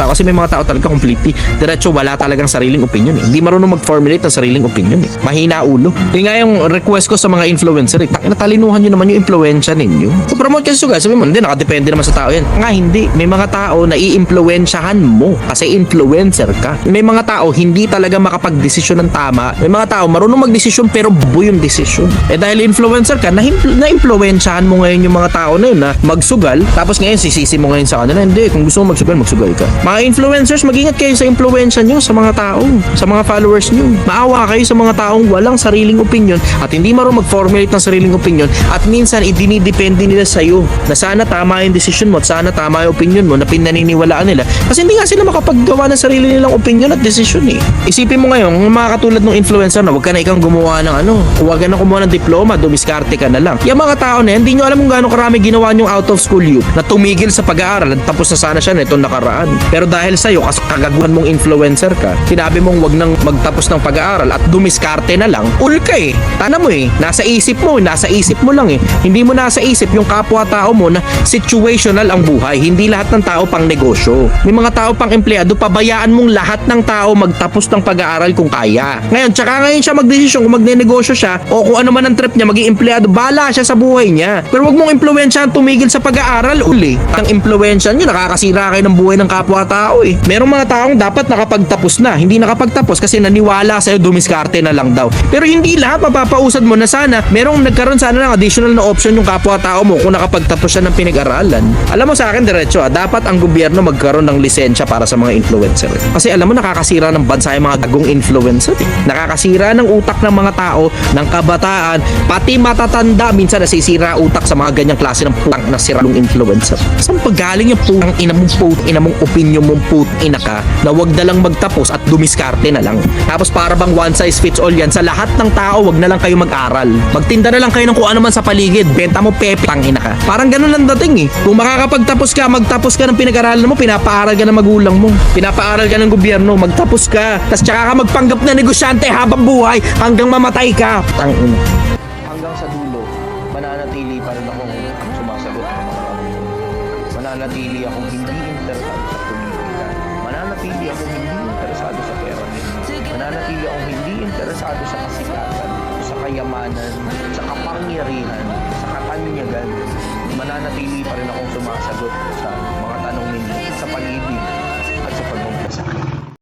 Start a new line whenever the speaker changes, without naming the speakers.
tao kasi may mga tao talaga completely diretso wala talagang sariling opinion eh. Hindi marunong mag-formulate ng sariling opinion eh. Mahina ulo. Yun nga yung request ko sa mga influencer eh. Natalinuhan nyo naman yung influensya ninyo. Kung promote kasi sugal, sabi mo, hindi, nakadepende naman sa tao yan. Nga hindi. May mga tao na i-influensyahan mo kasi influencer ka. May mga tao hindi talaga makapag-desisyon ng tama. May mga tao marunong mag-desisyon pero buo yung desisyon. Eh dahil influencer ka, na-influensyahan mo ngayon yung mga tao na yun na magsugal, tapos ngayon sisisi mo ngayon sa kanila, hindi, kung gusto mo magsugal, magsugal ka. Mga influencers, mag-ingat kayo sa influensya nyo sa mga tao, sa mga followers nyo. Maawa kayo sa mga taong walang sariling opinion at hindi marunong mag-formulate ng sariling opinion at minsan idinidepende nila sa'yo na sana tama yung decision mo at sana tama yung opinion mo na pinaniniwalaan nila kasi hindi nga sila makapaggawa ng sarili nilang opinion at decision eh. Isipin mo ngayon, mga katulad ng influencer na wag ka na ikaw gumawa ng huwag ka na kumuha ng diploma, dumiskarte ka na lang. Yung mga tao na yan, hindi nyo alam kung gaano karami ginawa yung out of school youth na tumigil sa pag-aaral at tapos na sana siya na itong nakaraan. Pero dahil sa'yo, kagaguhan mong influencer ka, sinabi mong wag nang magtapos ng pag-aaral at dumiskarte na lang, ka eh. Tana mo eh, nasa isip mo lang eh. Hindi mo nasa isip yung kapwa-tao mo na situational ang buhay. Hindi lahat ng tao pang negosyo. May mga tao pang empleyado, pabayaan mong lahat ng tao magtapos ng pag-aaral kung kaya. Ngayon, tsaka ngayon siya magdesisyon kung magne-negosyo siya o kung ano man ang trip niya, maging empleyado, bala siya sa buhay niya. Pero wag mong impluwensyahan tumigil sa pag-aaral uli. Ang impluwensyahan niyo, nakakasira kayo ng buhay ng kapwa-tao eh. Merong mga taong dapat nakapagtapos na, hindi nakapagtapos kasi naniwala sa'yo dumiskarte na lang daw. Pero hindi lahat mapapausad mo na sana merong nagkaroon sana ng additional na option yung kapwa-tao mo kung nakapagtapos siya ng pinag-aralan. Alam mo sa akin diretso dapat ang gobyerno magkaroon ng lisensya para sa mga influencer. Kasi alam mo nakakasira ng bansa yung mga gagong influencer eh. Nakakasira ng utak ng mga tao, ng kabataan, pati matatanda minsan nasisira utak sa mga ganyang klase ng putang na siralong influencer. Saan pagaling yung putang ina mong opinion mong ina ka na wag na lang magtapos at dumiskarte na lang. Tapos para bang one size fits all yan sa lahat ng tao, wag na lang kayo mag-aral. Magtinda na lang kayo ng kung ano man sa paligid, benta mo pepe, tangina ka. Parang ganun lang dating eh. Kung makakapagtapos ka, magtapos ka ng pinag-aralan mo, pinapaaral ka ng magulang mo, pinapaaral ka ng gobyerno, magtapos ka, tas tsaka ka magpanggap na negosyante habang buhay hanggang mamatay ka. Tangina. Hanggang sa dulo, mananatili pa rin akong sumasagot. Mananatili akong hindi interesado sa politika. Mananatili akong hindi interesado sa pera. Mananatili akong hindi interesado sa kasikatan, sa kayamanan, sa kapangyarihan, sa katanyagan. Mananatili pa rin akong sumasagot sa mga tanong ninyo sa pag-ibig,